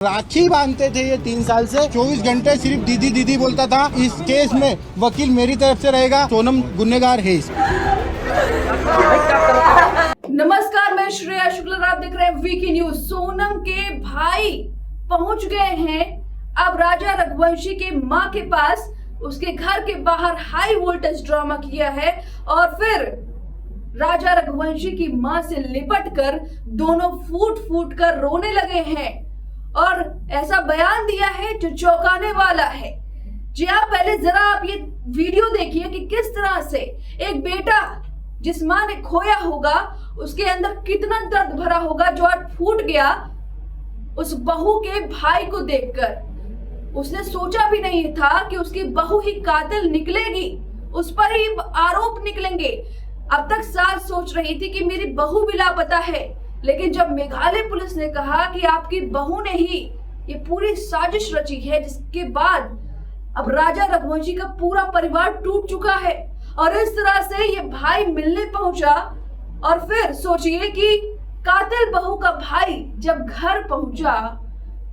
राखी बांधते थे ये 3 साल से, 24 घंटे सिर्फ दीदी दीदी बोलता था। इस केस में वकील मेरी तरफ से रहेगा, सोनम गुनहगार है। नमस्कार, मैं श्रेया शुक्ला, आप देख रहे हैं वीकी न्यूज। सोनम के भाई पहुंच गए हैं अब राजा रघुवंशी के मां के पास। उसके घर के बाहर हाई वोल्टेज ड्रामा किया है और फिर राजा रघुवंशी की मां से लिपट कर दोनों फूट फूट कर रोने लगे हैं और ऐसा बयान दिया है जो चौंकाने वाला है। जी आप पहले जरा आप ये वीडियो देखिए कि किस तरह से एक बेटा जिस मां ने खोया होगा उसके अंदर कितना दर्द भरा होगा, जो आज फूट गया उस बहू के भाई को देखकर। उसने सोचा भी नहीं था कि उसकी बहू ही कातिल निकलेगी, उस पर ही आरोप निकलेंगे। अब तक सास सोच रही थी कि मेरी बहू भी लापता है, लेकिन जब मेघालय पुलिस ने कहा कि आपकी बहू ने ही ये पूरी साजिश रची है, जिसके बाद अब राजा रघुवंशी का पूरा परिवार टूट चुका है। और इस तरह से ये भाई मिलने पहुंचा और फिर सोचिए कि कातिल बहू का भाई जब घर पहुंचा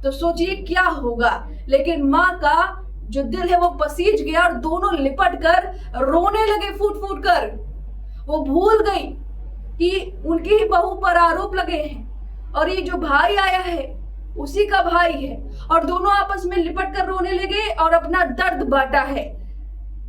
तो सोचिए क्या होगा। लेकिन माँ का जो दिल है वो पसीज गया और दोनों लिपट कर रोने लगे फूट फूट कर। वो भूल गई कि उनकी ही बहू पर आरोप लगे हैं और ये जो भाई आया है उसी का भाई है, और दोनों आपस में लिपट कर रोने लगे और अपना दर्द बांटा है।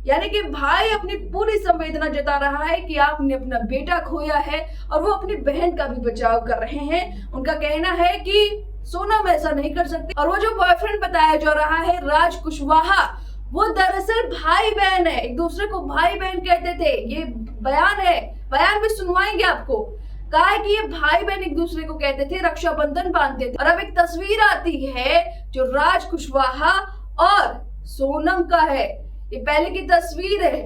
यानी कि भाई अपनी पूरी संवेदना जता रहा है कि आपने अपना बेटा खोया है और वो अपनी बहन का भी बचाव कर रहे हैं। उनका कहना है कि सोनम ऐसा नहीं कर सकती। और वो जो बॉयफ्रेंड बताया जा रहा है राज कुशवाहा, वो दरअसल भाई बहन है, एक दूसरे को भाई बहन कहते थे। ये बयान है, बयान भी सुनवाएंगे आपको। कहा है कि ये भाई बहन एक दूसरे को कहते थे, रक्षाबंधन बांधते थे। और अब एक तस्वीर आती है जो राज कुशवाहा और सोनम का है। ये पहले की तस्वीर है,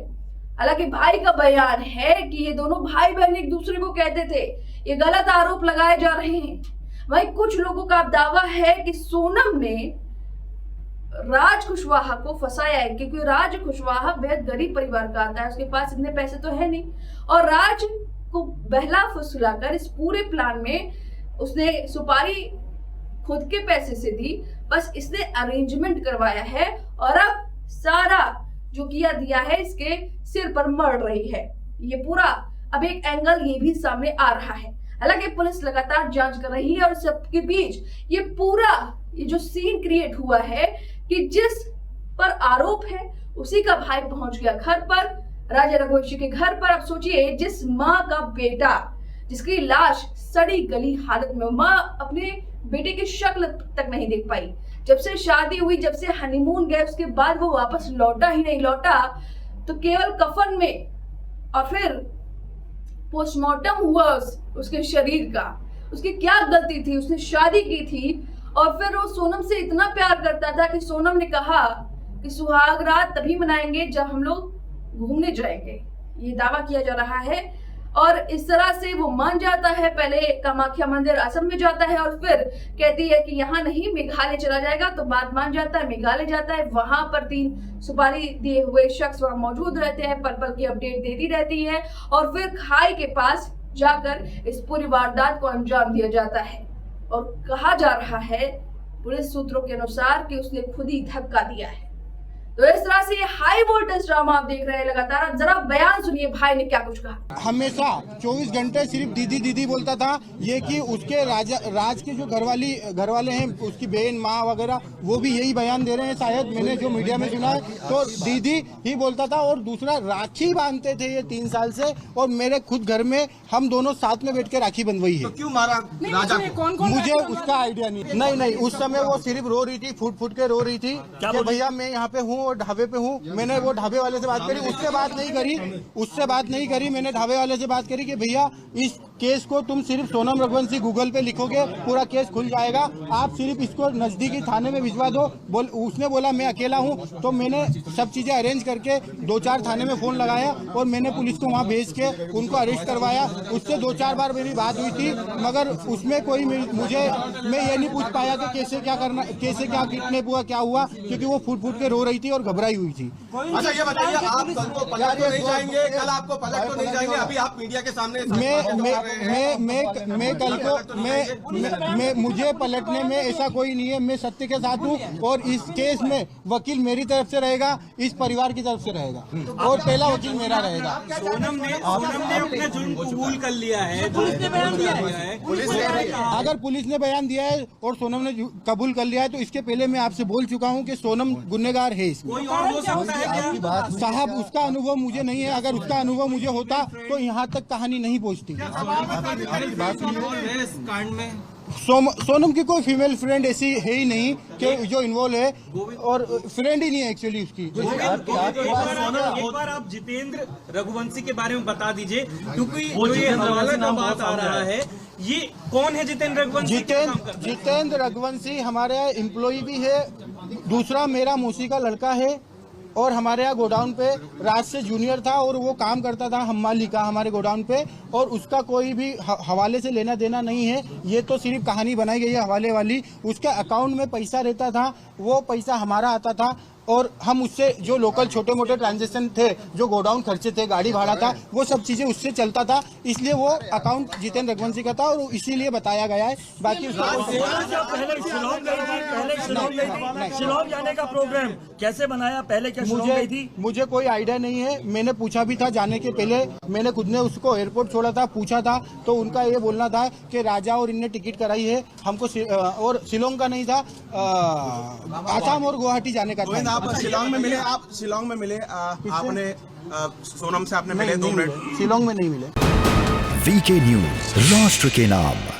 हालांकि भाई का बयान है कि ये दोनों भाई बहन एक दूसरे को कहते थे। ये गलत आरोप लगाए जा रहे हैं। वहीं कुछ लोगों का दावा है कि सोनम ने राज कुशवाहा को फंसाया है, क्योंकि राज कुशवाहा बेहद गरीब परिवार का आता है, उसके पास इतने पैसे तो है नहीं। और राज को बहला फुसलाकर इस पूरे प्लान में उसने सुपारी खुद के पैसे से दी, बस इसने अरेंजमेंट करवाया है और अब सारा जो किया दिया है इसके सिर पर मर रही है। ये पूरा अब एक एंगल ये भी सामने आ रहा है। हालांकि पुलिस लगातार जांच कर रही है और सबके बीच ये पूरा ये जो सीन क्रिएट हुआ है कि जिस पर आरोप है उसी का भाई पहुंच गया घर पर, राजा रघुवंशी के घर पर। अब सोचिए जिस माँ का बेटा, जिसकी लाश सड़ी गली हालत में, माँ अपने बेटे की शक्ल तक नहीं देख पाई। जब से शादी हुई, जब से हनीमून गए, उसके बाद वो वापस लौटा ही नहीं, लौटा तो केवल कफन में। और फिर पोस्टमार्टम हुआ उसके शरीर का। उसकी क्या गलती थी, उसने शादी की थी और फिर वो सोनम से इतना प्यार करता था कि सोनम ने कहा कि सुहाग रात तभी मनाएंगे जब हम लोग घूमने जाएंगे। ये दावा किया जा रहा है और इस तरह से वो मान जाता है। पहले कामाख्या मंदिर असम में जाता है और फिर कहती है कि यहाँ नहीं, मेघालय चला जाएगा, तो बात मान जाता है, मेघालय जाता है। वहां पर 3 सुपारी दिए हुए शख्स वहां मौजूद रहते हैं, पल पल की अपडेट देती रहती है और फिर खाई के पास जाकर इस पूरी वारदात को अंजाम दिया जाता है। और कहा जा रहा है पुलिस सूत्रों के अनुसार कि उसने खुद ही धक्का दिया है। तो इस तरह से ये हाई वोल्टेज ड्रामा आप देख रहे हैं लगातार। जरा बयान सुनिए भाई ने क्या कुछ कहा। हमेशा 24 घंटे सिर्फ दीदी दीदी बोलता था। ये कि उसके राज के जो घर वाले हैं, उसकी बहन माँ वगैरह, वो भी यही बयान दे रहे हैं। शायद मैंने जो मीडिया में सुना है तो दीदी ही बोलता था। और दूसरा, राखी बांधते थे ये 3 साल से और मेरे खुद घर में हम दोनों साथ में बैठ के राखी बंधवाई है। तो क्यों मारा राजा को? मुझे उसका आइडिया नहीं, उस समय वो सिर्फ रो रही थी, फूट फूट के रो रही थी कि भैया मैं यहाँ पे हूँ और ढाबे पे हूँ। मैंने वो ढाबे वाले से बात करी, उससे बात नहीं करी। मैंने ढाबे वाले से बात करी कि भैया इस केस को तुम सिर्फ सोनम रघुवंशी गूगल पे लिखोगे, पूरा केस खुल जाएगा, आप सिर्फ इसको नजदीकी थाने में भिजवा दो। उसने बोला मैं अकेला हूँ, तो मैंने सब चीजें अरेंज करके 2-4 थाने में फोन लगाया और मैंने पुलिस को वहाँ भेज के उनको अरेस्ट करवाया। उससे 2-4 बार मेरी बात हुई थी, मगर उसमें कोई मैं ये नहीं पूछ पाया कि कैसे क्या किडनैप हुआ, क्या हुआ, क्योंकि वो फूट फूट के रो रही थी और घबराई हुई थी। अच्छा ये बताइए, आप कल को पलट तो नहीं जाएंगे? कल आपको पलट तो नहीं जाएंगे? अभी आप मीडिया के सामने मैं कल को मैं मुझे पलटने में ऐसा कोई नहीं है। मैं सत्य के साथ हूँ और इस केस में वकील मेरी तरफ से रहेगा, इस परिवार की तरफ से रहेगा और पहला वकील मेरा रहेगा। सोनम ने अपना जुर्म कबूल कर लिया है। पुलिस ने बयान दिया है। अगर पुलिस ने बयान दिया है और सोनम ने कबूल कर लिया है तो इसके पहले मैं आपसे बोल चुका हूं कि सोनम गुनहगार है इसमें। कोई और हो सकता है क्या? साहब उसका अनुभव मुझे नहीं है, अगर उसका अनुभव मुझे होता तो यहाँ तक कहानी नहीं पहुँचती। कांड में सोनम की कोई फीमेल फ्रेंड ऐसी है ही नहीं कि जो इन्वॉल्व है, और फ्रेंड ही नहीं है एक्चुअली उसकी। एक बार आप जितेंद्र रघुवंशी के बारे में बता दीजिए, क्योंकि जो ये हवाला का बात आ रहा है, ये कौन है जितेंद्र रघुवंशी? जितेंद्र रघुवंशी हमारे यहाँ एम्प्लॉय भी है, दूसरा मेरा मौसी का लड़का है और हमारे यहाँ गोडाउन पे राज से जूनियर था और वो काम करता था हम्माली का हमारे गोडाउन पे, और उसका कोई भी हवाले से लेना देना नहीं है। ये तो सिर्फ कहानी बनाई गई है हवाले वाली। उसके अकाउंट में पैसा रहता था, वो पैसा हमारा आता था और हम उससे जो लोकल छोटे मोटे ट्रांजेक्शन थे, जो गोडाउन खर्चे थे, गाड़ी भाड़ा था, वो सब चीजें उससे चलता था, इसलिए वो अकाउंट जितेंद्र रघुवंशी का था और इसीलिए बताया गया है। बाकी शिलोंग जाने का प्रोग्राम कैसे बनाया, पहले क्या शिलोंग गई थी? मुझे कोई आइडिया नहीं है। मैंने पूछा भी था जाने के पहले, मैंने खुद ने उसको एयरपोर्ट छोड़ा था, पूछा था, तो उनका ये बोलना था कि राजा और इनने टिकट कराई है हमको, और शिलोंग का नहीं था, आसाम और गुवाहाटी जाने का था। आप शिलोंग में मिले? आप शिलोंग में मिले? आपने सोनम से आपने मिले 2 मिनट? शिलोंग में नहीं मिले। वीके न्यूज, राष्ट्र के नाम।